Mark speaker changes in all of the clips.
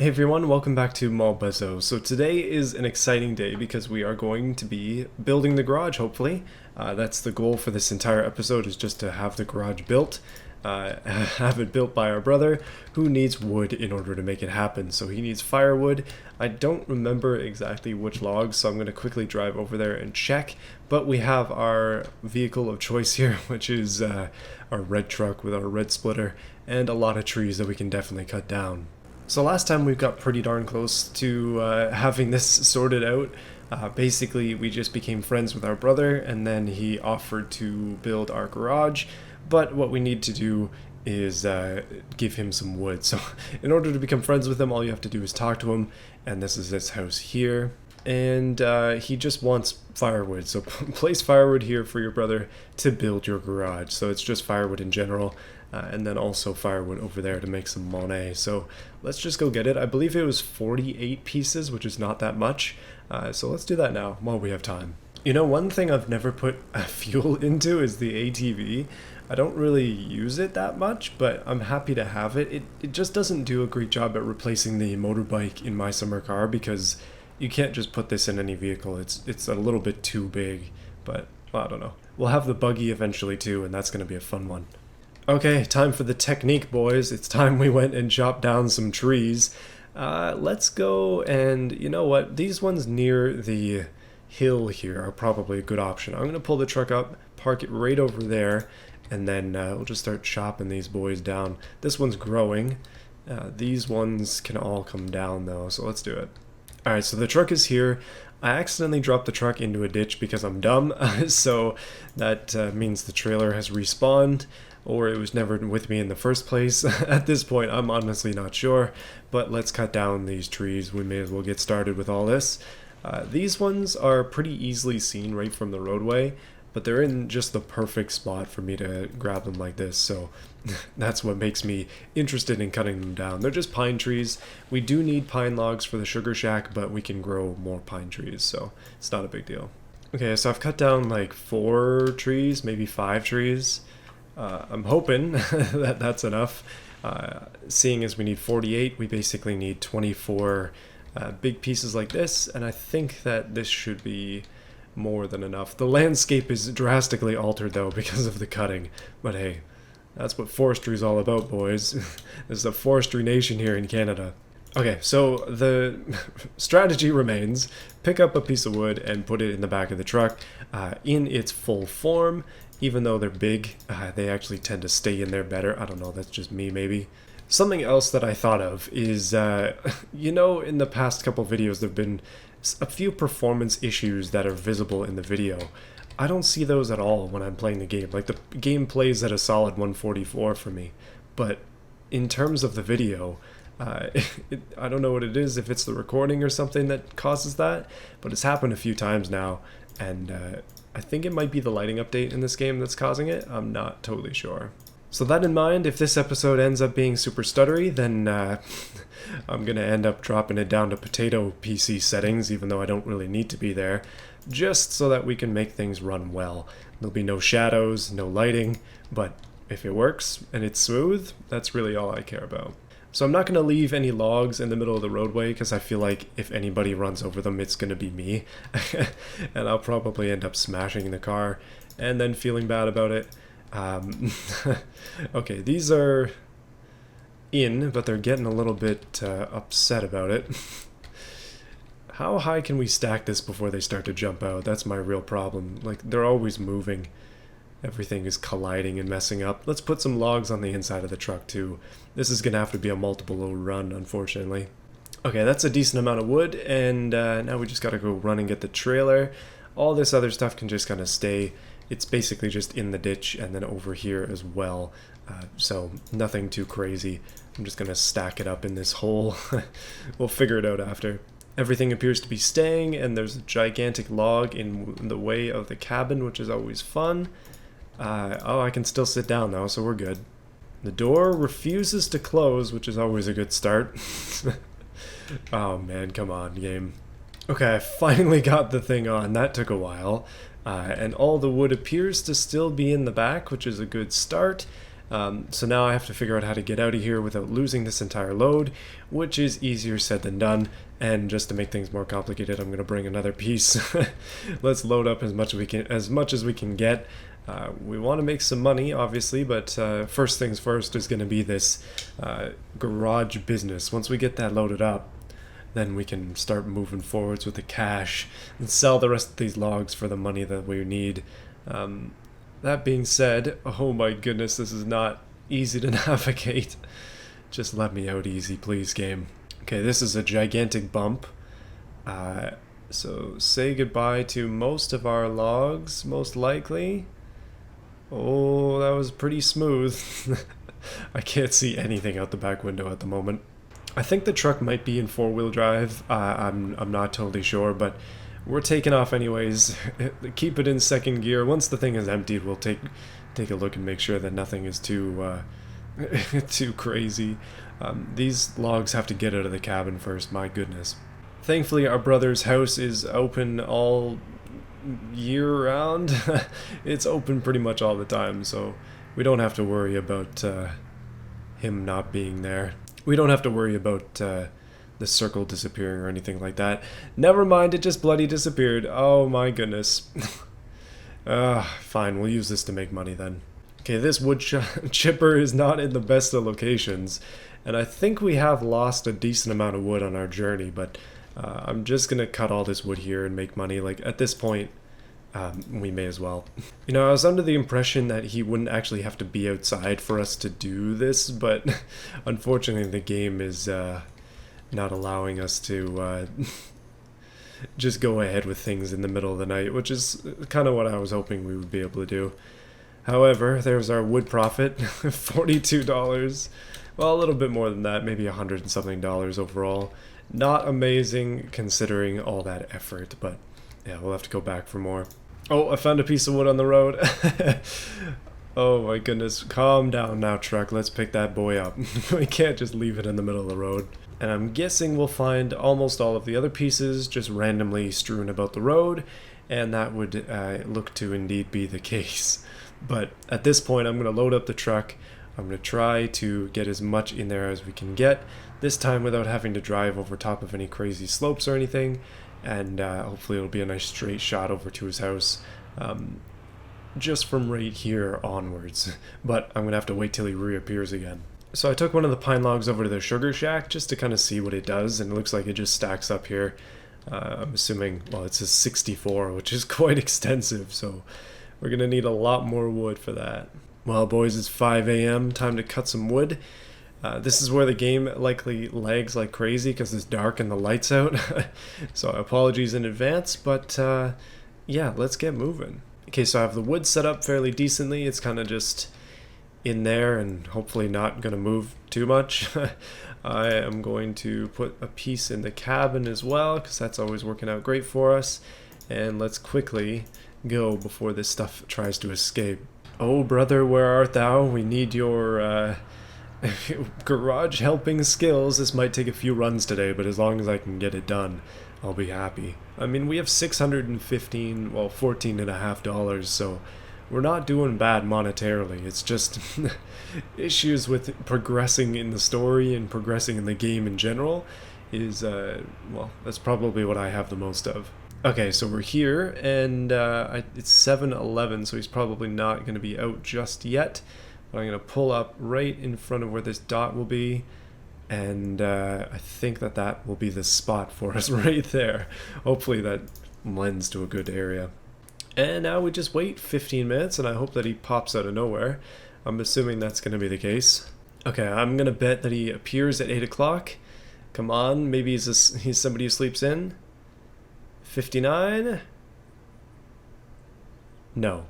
Speaker 1: Hey everyone, welcome back to Mon Bazou. So today is an exciting day because we are going to be building the garage, hopefully. That's the goal for this entire episode, is just to have the garage built. Have it built by our brother, who needs wood in order to make it happen. So he needs firewood. I don't remember exactly which logs, so I'm going to quickly drive over there and check. But we have our vehicle of choice here, which is our red truck with our red splitter, and a lot of trees that we can definitely cut down. So last time we got pretty darn close to having this sorted out. Basically, we just became friends with our brother, and then he offered to build our garage. But what we need to do is give him some wood. So in order to become friends with him, all you have to do is talk to him. And this is his house here. And he just wants firewood. So place firewood here for your brother to build your garage. So it's just firewood in general. And then also firewood over there to make some Monet. So let's just go get it. I believe it was 48 pieces, which is not that much. So let's do that now while we have time. You know, one thing I've never put fuel into is the ATV. I don't really use it that much, but I'm happy to have it. It just doesn't do a great job at replacing the motorbike in my summer car because you can't just put this in any vehicle. It's a little bit too big, but well, I don't know. We'll have the buggy eventually too, and that's going to be a fun one. Okay, time for the technique, boys. It's time we went and chopped down some trees. Let's go and, you know what, these ones near the hill here are probably a good option. I'm going to pull the truck up, park it right over there, and then we'll just start chopping these boys down. This one's growing. These ones can all come down though, so let's do it. Alright, so the truck is here. I accidentally dropped the truck into a ditch because I'm dumb, so that means the trailer has respawned, or it was never with me in the first place. At this point, I'm honestly not sure, but let's cut down these trees. We may as well get started with all this. These ones are pretty easily seen right from the roadway, but they're in just the perfect spot for me to grab them like this, so that's what makes me interested in cutting them down. They're just pine trees. We do need pine logs for the sugar shack, but we can grow more pine trees, so it's not a big deal. Okay, so I've cut down like 4 trees, maybe 5 trees. I'm hoping that that's enough. Seeing as we need 48, we basically need 24 big pieces like this, and I think that this should be more than enough. The landscape is drastically altered though because of the cutting, but hey, that's what forestry is all about, boys. This is a forestry nation here in Canada. Okay, so the strategy remains: pick up a piece of wood and put it in the back of the truck in its full form. Even though they're big, they actually tend to stay in there better. I don't know, that's just me maybe. Something else that I thought of is, you know, in the past couple videos there have been a few performance issues that are visible in the video. I don't see those at all when I'm playing the game. Like, the game plays at a solid 144 for me. But in terms of the video, I don't know what it is, if it's the recording or something that causes that, but it's happened a few times now, and I think it might be the lighting update in this game that's causing it. I'm not totally sure. So that in mind, if this episode ends up being super stuttery, then I'm going to end up dropping it down to potato PC settings, even though I don't really need to be there, just so that we can make things run well. There'll be no shadows, no lighting, but if it works and it's smooth, that's really all I care about. So I'm not going to leave any logs in the middle of the roadway because I feel like if anybody runs over them, it's going to be me. And I'll probably end up smashing the car and then feeling bad about it. Okay, these are in, but they're getting a little bit upset about it. How high can we stack this before they start to jump out? That's my real problem. Like, they're always moving. Everything is colliding and messing up. Let's put some logs on the inside of the truck too. This is going to have to be a multiple load run, unfortunately. Okay, that's a decent amount of wood, and now we just got to go run and get the trailer. All this other stuff can just kind of stay. It's basically just in the ditch and then over here as well. So nothing too crazy. I'm just going to stack it up in this hole. We'll figure it out after. Everything appears to be staying, and there's a gigantic log in the way of the cabin, which is always fun. Oh, I can still sit down though, so we're good. The door refuses to close, which is always a good start. Oh man, come on, game. Okay, I finally got the thing on. That took a while. And all the wood appears to still be in the back, which is a good start. So now I have to figure out how to get out of here without losing this entire load, which is easier said than done. And just to make things more complicated, I'm going to bring another piece. Let's load up as much as we can get. We want to make some money, obviously, but first things first is going to be this garage business. Once we get that loaded up, then we can start moving forwards with the cash and sell the rest of these logs for the money that we need. That being said, oh my goodness, this is not easy to navigate. Just let me out easy, please, game. Okay, this is a gigantic bump. So say goodbye to most of our logs, most likely. Oh, that was pretty smooth. I can't see anything out the back window at the moment. I think the truck might be in four-wheel drive. I'm not totally sure, but we're taking off anyways. Keep it in second gear. Once the thing is emptied, we'll take a look and make sure that nothing is too too crazy. These logs have to get out of the cabin first, my goodness. Thankfully, our brother's house is open all year round. It's open pretty much all the time, so we don't have to worry about him not being there. We don't have to worry about the circle disappearing or anything like that. Never mind, it just bloody disappeared. Oh my goodness. Fine, we'll use this to make money then. Okay, this wood chipper is not in the best of locations, and I think we have lost a decent amount of wood on our journey, but I'm just gonna cut all this wood here and make money. Like, at this point, we may as well. You know, I was under the impression that he wouldn't actually have to be outside for us to do this, but unfortunately the game is not allowing us to just go ahead with things in the middle of the night, which is kind of what I was hoping we would be able to do. However, there's our wood profit, $42. Well, a little bit more than that, maybe $100 and something overall. Not amazing considering all that effort, but yeah, we'll have to go back for more. Oh, I found a piece of wood on the road. Oh my goodness, calm down now, truck. Let's pick that boy up. We can't just leave it in the middle of the road. And I'm guessing we'll find almost all of the other pieces just randomly strewn about the road, and that would look to indeed be the case. But at this point, I'm going to load up the truck. I'm going to try to get as much in there as we can get, this time without having to drive over top of any crazy slopes or anything, and hopefully it'll be a nice straight shot over to his house, just from right here onwards. But I'm going to have to wait till he reappears again. So I took one of the pine logs over to the sugar shack just to kind of see what it does, and it looks like it just stacks up here. I'm assuming, well, it says 64, which is quite extensive, so we're going to need a lot more wood for that. Well, boys, it's 5 a.m. Time to cut some wood. This is where the game likely lags like crazy because it's dark and the light's out. So apologies in advance, but yeah, let's get moving. Okay, so I have the wood set up fairly decently. It's kind of just in there and hopefully not going to move too much. I am going to put a piece in the cabin as well because that's always working out great for us. And let's quickly go before this stuff tries to escape. Oh, brother, where art thou? We need your garage helping skills. This might take a few runs today, but as long as I can get it done, I'll be happy. I mean, we have $615, well, $14.50, so we're not doing bad monetarily. It's just issues with progressing in the story and progressing in the game in general is, well, that's probably what I have the most of. Okay, so we're here, and it's 7:11, so he's probably not going to be out just yet. But I'm going to pull up right in front of where this dot will be, and I think that will be the spot for us right there. Hopefully that lends to a good area. And now we just wait 15 minutes, and I hope that he pops out of nowhere. I'm assuming that's going to be the case. Okay, I'm going to bet that he appears at 8 o'clock. Come on, maybe he's somebody who sleeps in. 59? No.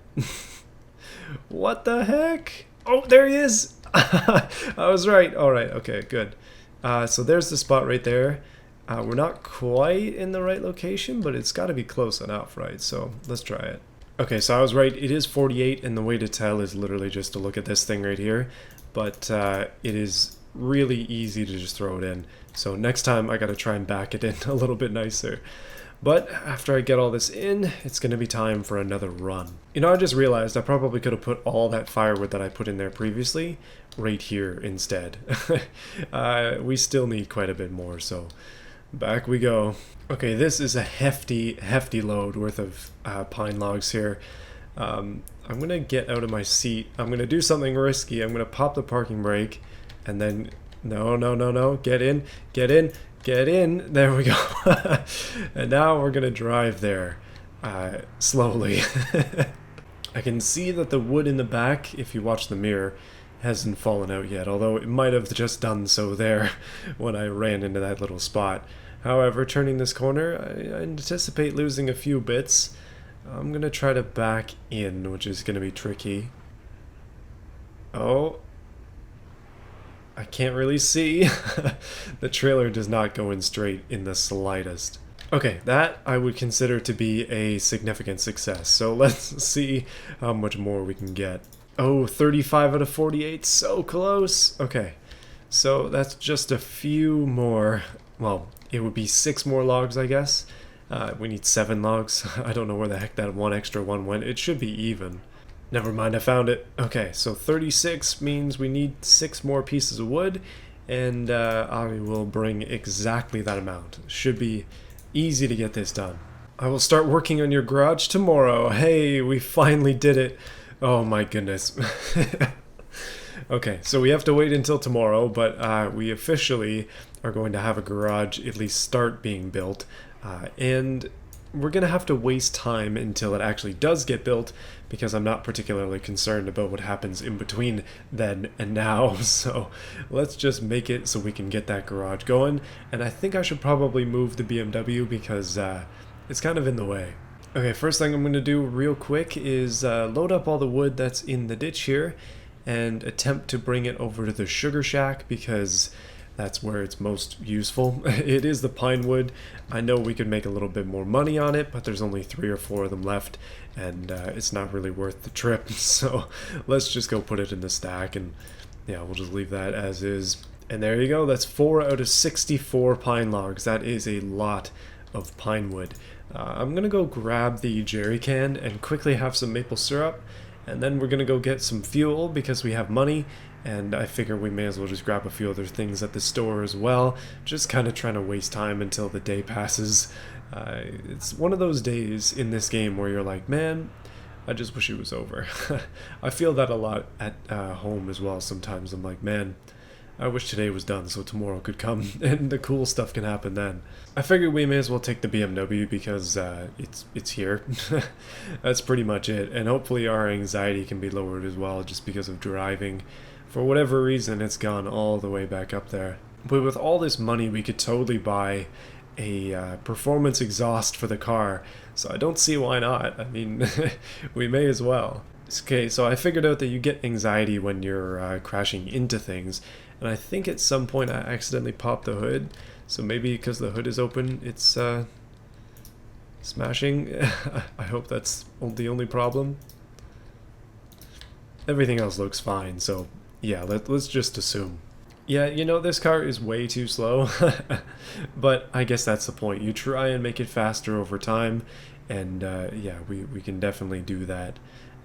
Speaker 1: What the heck? Oh, there he is! I was right. Alright, okay, good. So there's the spot right there. We're not quite in the right location, but it's got to be close enough, right? So let's try it. Okay, so I was right. It is 48, and the way to tell is literally just to look at this thing right here. But it is really easy to just throw it in. So next time I got to try and back it in a little bit nicer. But after I get all this in, it's going to be time for another run. You know, I just realized I probably could have put all that firewood that I put in there previously right here instead. We still need quite a bit more, so back we go. Okay, this is a hefty load worth of pine logs here. I'm going to get out of my seat. I'm going to do something risky. I'm going to pop the parking brake and then... No. Get in. There we go. And now we're going to drive there slowly. I can see that the wood in the back, if you watch the mirror, hasn't fallen out yet, although it might have just done so there when I ran into that little spot. However, turning this corner, I anticipate losing a few bits. I'm going to try to back in, which is going to be tricky. Oh, I can't really see. The trailer does not go in straight in the slightest. Okay, that I would consider to be a significant success. So let's see how much more we can get. Oh, 35 out of 48, so close. Okay, so that's just a few more. Well, it would be 6 more logs, I guess. We need 7 logs. I don't know where the heck that one extra one went. It should be even. Never mind, I found it. Okay, so 36 means we need 6 more pieces of wood, and I will bring exactly that amount. Should be easy to get this done. I will start working on your garage tomorrow. Hey, we finally did it. Oh my goodness. Okay, so we have to wait until tomorrow, but we officially are going to have a garage at least start being built, and we're going to have to waste time until it actually does get built, because I'm not particularly concerned about what happens in between then and now. So let's just make it so we can get that garage going. And I think I should probably move the BMW because it's kind of in the way. Okay, first thing I'm going to do real quick is load up all the wood that's in the ditch here and attempt to bring it over to the sugar shack, because that's where it's most useful. It is the pine wood. I know we could make a little bit more money on it, but there's only 3 or 4 of them left, and it's not really worth the trip. So let's just go put it in the stack, and yeah, we'll just leave that as is. And there you go. That's 4 out of 64 pine logs. That is a lot of pine wood. I'm gonna go grab the jerry can and quickly have some maple syrup, and then we're gonna go get some fuel because we have money. And I figure we may as well just grab a few other things at the store as well. Just kind of trying to waste time until the day passes. It's one of those days in this game where you're like, man, I just wish it was over. I feel that a lot at home as well sometimes. I'm like, man, I wish today was done so tomorrow could come and the cool stuff can happen then. I figured we may as well take the BMW because it's here. That's pretty much it. And hopefully our anxiety can be lowered as well just because of driving. For whatever reason, it's gone all the way back up there. But with all this money, we could totally buy a performance exhaust for the car. So I don't see why not. I mean, we may as well. Okay, so I figured out that you get anxiety when you're crashing into things. And I think at some point I accidentally popped the hood. So maybe because the hood is open, it's smashing. I hope that's the only problem. Everything else looks fine, so... yeah, let's just assume. Yeah, you know, this car is way too slow, but I guess that's the point. You try and make it faster over time, and yeah, we can definitely do that.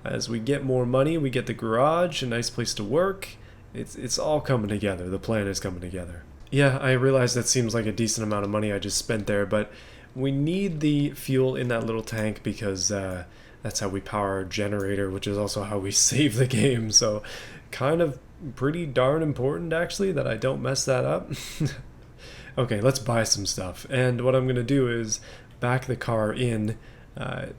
Speaker 1: As we get more money, we get the garage, a nice place to work. It's all coming together. The plan is coming together. Yeah, I realize that seems like a decent amount of money I just spent there, but we need the fuel in that little tank because that's how we power our generator, which is also how we save the game, so kind of pretty darn important actually that I don't mess that up. Okay, let's buy some stuff, and what I'm gonna do is back the car in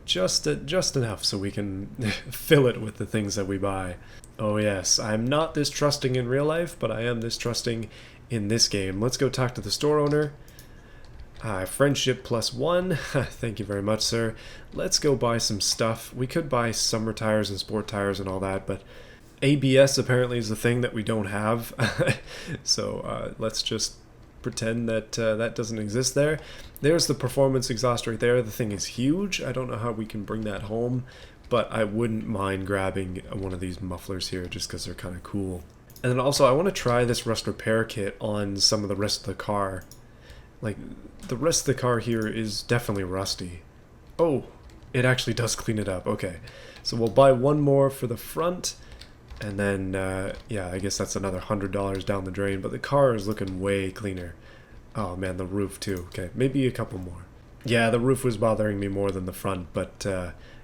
Speaker 1: just enough so we can fill it with the things that we buy. Oh yes, I'm not this trusting in real life, but I am this trusting in this game. Let's go talk to the store owner. Friendship +1. Thank you very much, sir. Let's go buy some stuff. We could buy summer tires and sport tires and all that, but ABS apparently is the thing that we don't have. So let's just pretend that that doesn't exist there. There's the performance exhaust right there. The thing is huge. I don't know how we can bring that home, but I wouldn't mind grabbing one of these mufflers here just because they're kind of cool. And then also I want to try this rust repair kit on some of the rest of the car. Like, the rest of the car here is definitely rusty. Oh, it actually does clean it up. Okay, so we'll buy one more for the front, and then, yeah, I guess that's another $100 down the drain, but the car is looking way cleaner. Oh man, the roof too. Okay, maybe a couple more. Yeah, the roof was bothering me more than the front, but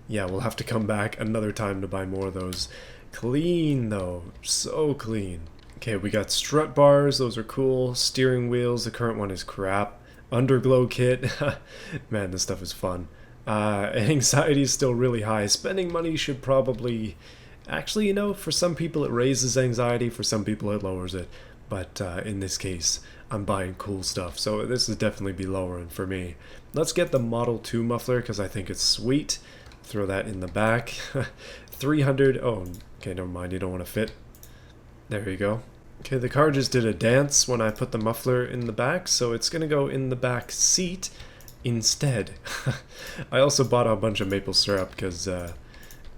Speaker 1: yeah, we'll have to come back another time to buy more of those. Clean though, so clean. Okay, we got strut bars, those are cool. Steering wheels, the current one is crap. Underglow kit, man, this stuff is fun. Anxiety is still really high. Spending money should probably... Actually, you know, for some people it raises anxiety, for some people it lowers it. But in this case, I'm buying cool stuff, so this would definitely be lowering for me. Let's get the Model 2 muffler, because I think it's sweet. Throw that in the back. 300... Oh, okay, never mind, you don't want to fit. There you go. Okay, the car just did a dance when I put the muffler in the back, so it's going to go in the back seat instead. I also bought a bunch of maple syrup because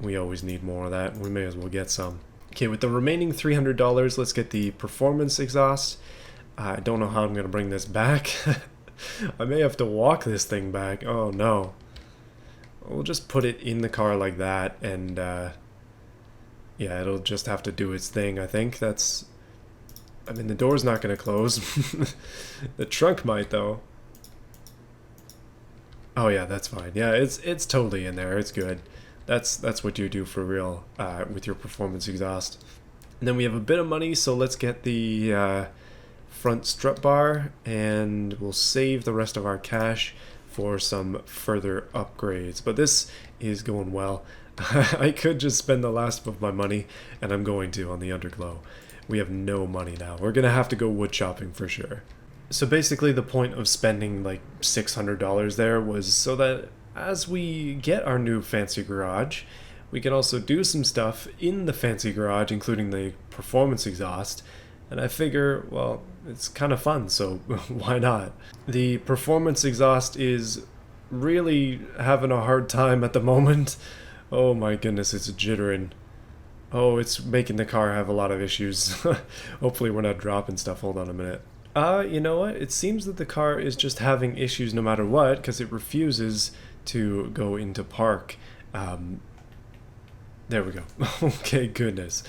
Speaker 1: we always need more of that. We may as well get some. Okay, with the remaining $300, let's get the performance exhaust. I don't know how I'm going to bring this back. I may have to walk this thing back. Oh no. We'll just put it in the car like that, and yeah, it'll just have to do its thing, I think. That's... I mean, the door's not going to close. The trunk might, though. Oh yeah, that's fine. Yeah, it's totally in there. It's good. That's what you do for real with your performance exhaust. And then we have a bit of money, so let's get the front strut bar, and we'll save the rest of our cash for some further upgrades. But this is going well. I could just spend the last of my money, and I'm going to on the underglow. We have no money now. We're gonna have to go wood shopping for sure. So basically the point of spending like $600 there was so that as we get our new fancy garage, we can also do some stuff in the fancy garage, including the performance exhaust. And I figure, well, it's kind of fun, so why not? The performance exhaust is really having a hard time at the moment. Oh my goodness, it's jittering. Oh, it's making the car have a lot of issues. Hopefully we're not dropping stuff. Hold on a minute. You know what? It seems that the car is just having issues no matter what, because it refuses to go into park. There we go. Okay, goodness.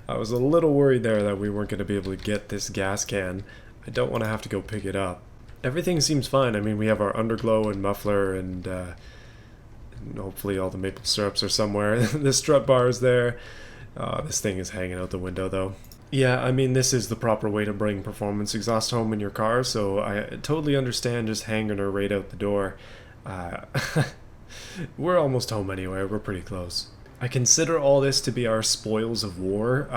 Speaker 1: I was a little worried there that we weren't going to be able to get this gas can. I don't want to have to go pick it up. Everything seems fine. I mean, we have our underglow and muffler, and hopefully all the maple syrups are somewhere. The strut bar is there. This thing is hanging out the window, though. Yeah, I mean, this is the proper way to bring performance exhaust home in your car, so I totally understand just hanging her right out the door. We're almost home anyway. We're pretty close. I consider all this to be our spoils of war.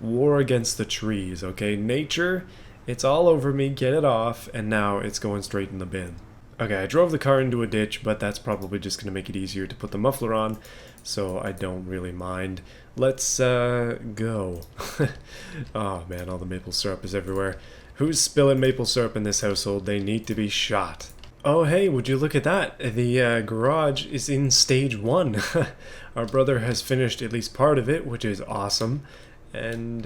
Speaker 1: War against the trees, okay? Nature, it's all over me, get it off, and now it's going straight in the bin. Okay, I drove the car into a ditch, but that's probably just going to make it easier to put the muffler on, so I don't really mind. Let's go. Oh man, all the maple syrup is everywhere. Who's spilling maple syrup in this household? They need to be shot. Oh hey, would you look at that? The garage is in stage 1. Our brother has finished at least part of it, which is awesome. And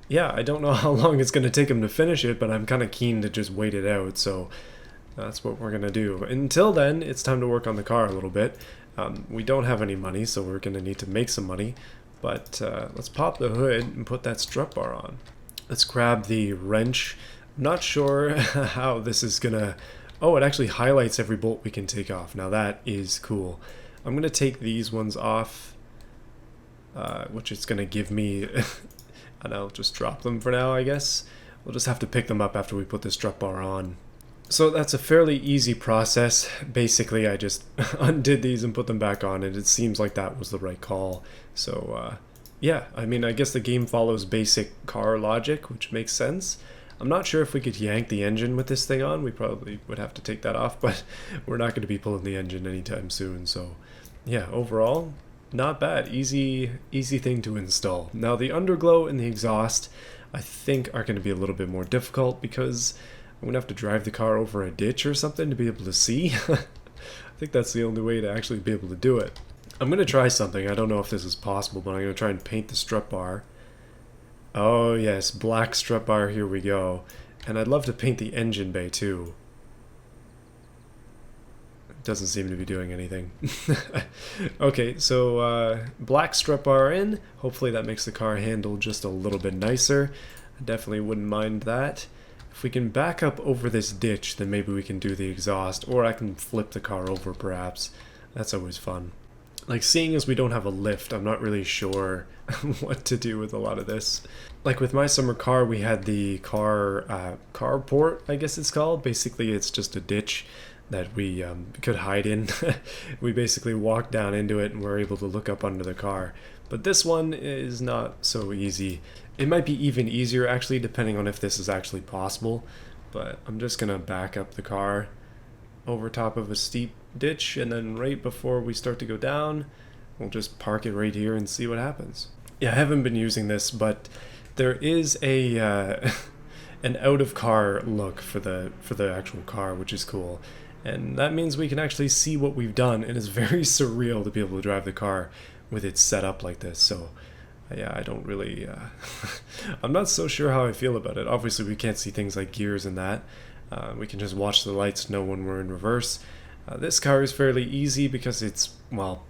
Speaker 1: yeah, I don't know how long it's going to take him to finish it, but I'm kind of keen to just wait it out, so that's what we're going to do. Until then, it's time to work on the car a little bit. We don't have any money, so we're going to need to make some money. But let's pop the hood and put that strut bar on. Let's grab the wrench. I'm not sure how this is going to... Oh, it actually highlights every bolt we can take off. Now that is cool. I'm going to take these ones off, which is going to give me... and I'll just drop them for now, I guess. We'll just have to pick them up after we put the strut bar on. So that's a fairly easy process. Basically, I just undid these and put them back on, and it seems like that was the right call. So, yeah, I mean, I guess the game follows basic car logic, which makes sense. I'm not sure if we could yank the engine with this thing on. We probably would have to take that off, but we're not going to be pulling the engine anytime soon. So, yeah, overall, not bad. Easy thing to install. Now, the underglow and the exhaust, I think, are going to be a little bit more difficult because... I'm going to have to drive the car over a ditch or something to be able to see. I think that's the only way to actually be able to do it. I'm going to try something. I don't know if this is possible, but I'm going to try and paint the strut bar. Oh yes, black strut bar, here we go. And I'd love to paint the engine bay too. It doesn't seem to be doing anything. Okay, so black strip bar in. Hopefully that makes the car handle just a little bit nicer. I definitely wouldn't mind that. If we can back up over this ditch, then maybe we can do the exhaust, or I can flip the car over perhaps. That's always fun. Like, seeing as we don't have a lift, I'm not really sure what to do with a lot of this. Like with my summer car, we had the carport, I guess it's called. Basically, it's just a ditch that we could hide in. We basically walked down into it and we're able to look up under the car. But this one is not so easy. It might be even easier, actually, depending on if this is actually possible. But I'm just going to back up the car over top of a steep ditch, and then right before we start to go down, we'll just park it right here and see what happens. Yeah, I haven't been using this, but there is a an out of car look for the actual car, which is cool, and that means we can actually see what we've done. It is very surreal to be able to drive the car with it set up like this. So yeah, I don't really I'm not so sure how I feel about it. Obviously we can't see things like gears and that. We can just watch the lights, know when we're in reverse. This car is fairly easy because it's, well,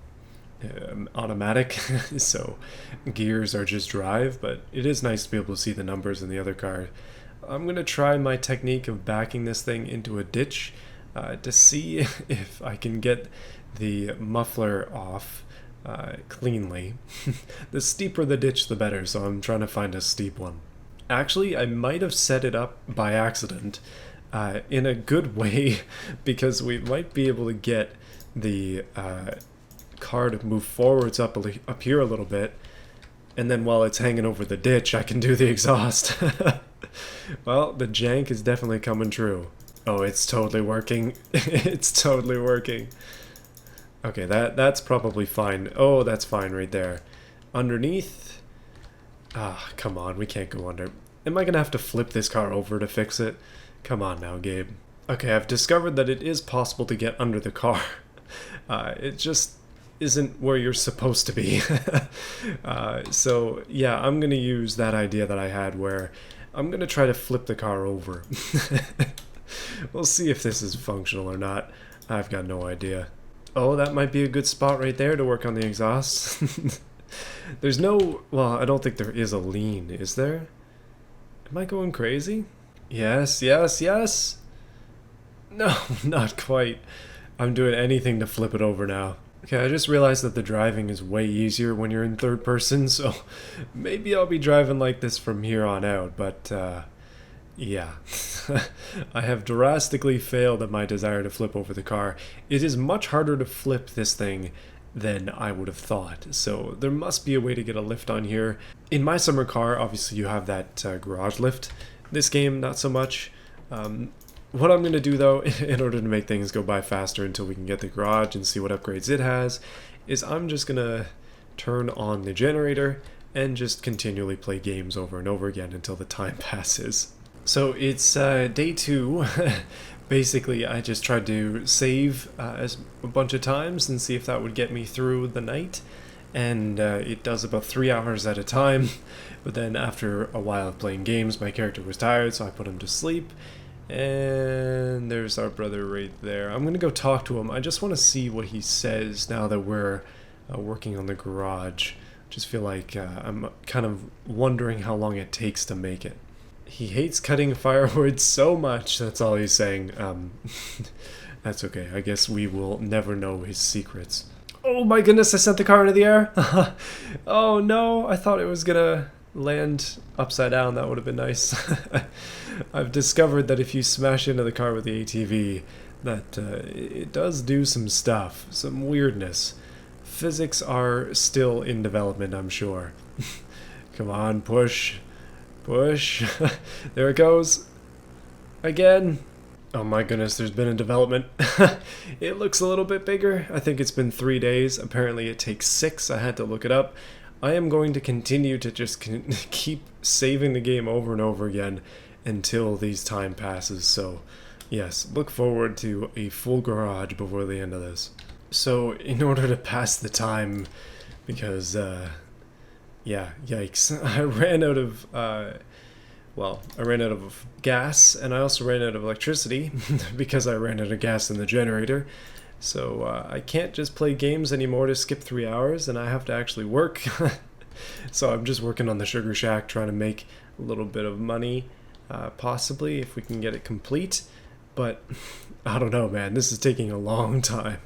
Speaker 1: automatic, so gears are just drive, but it is nice to be able to see the numbers in the other car. I'm going to try my technique of backing this thing into a ditch to see if I can get the muffler off cleanly. The steeper the ditch, the better, so I'm trying to find a steep one. Actually, I might have set it up by accident. In a good way, because we might be able to get the car to move forwards up here a little bit, and then while it's hanging over the ditch, I can do the exhaust. Well, the jank is definitely coming true. Oh, it's totally working. It's totally working. Okay, that's probably fine. Oh, that's fine right there. Underneath? Ah, come on, we can't go under. Am I gonna have to flip this car over to fix it? Come on now, Gabe. Okay, I've discovered that it is possible to get under the car. It just isn't where you're supposed to be. So, yeah, I'm going to use that idea that I had where I'm going to try to flip the car over. We'll see if this is functional or not. I've got no idea. Oh, that might be a good spot right there to work on the exhaust. There's no... Well, I don't think there is a lean, is there? Am I going crazy? Yes, yes, yes! No, not quite. I'm doing anything to flip it over now. Okay, I just realized that the driving is way easier when you're in third person, so maybe I'll be driving like this from here on out, but yeah. I have drastically failed at my desire to flip over the car. It is much harder to flip this thing than I would have thought, so there must be a way to get a lift on here. In my summer car, obviously you have that garage lift. This game, not so much. What I'm going to do, though, in order to make things go by faster until we can get the garage and see what upgrades it has, is I'm just going to turn on the generator and just continually play games over and over again until the time passes. So it's day 2. Basically, I just tried to save a bunch of times and see if that would get me through the night. And it does about 3 hours at a time. But then after a while of playing games, my character was tired, so I put him to sleep. And there's our brother right there. I'm going to go talk to him. I just want to see what he says now that we're working on the garage. Just feel like I'm kind of wondering how long it takes to make it. He hates cutting firewood so much, that's all he's saying. That's okay. I guess we will never know his secrets. Oh my goodness, I sent the car into the air. Oh no, I thought it was gonna land upside down. That would have been nice. I've discovered that if you smash into the car with the ATV, that it does do some stuff, some weirdness. Physics are still in development, I'm sure. Come on, push. Push. There it goes. Again. Oh my goodness, there's been a development. It looks a little bit bigger. I think it's been 3 days. Apparently it takes 6. I had to look it up. I am going to continue to just keep saving the game over and over again until these time passes. So yes, look forward to a full garage before the end of this. So in order to pass the time, because yeah, yikes, I ran out of well, I ran out of gas, and I also ran out of electricity because I ran out of gas in the generator. So I can't just play games anymore to skip 3 hours, and I have to actually work. So I'm just working on the Sugar Shack, trying to make a little bit of money, possibly, if we can get it complete. But I don't know, man. This is taking a long time.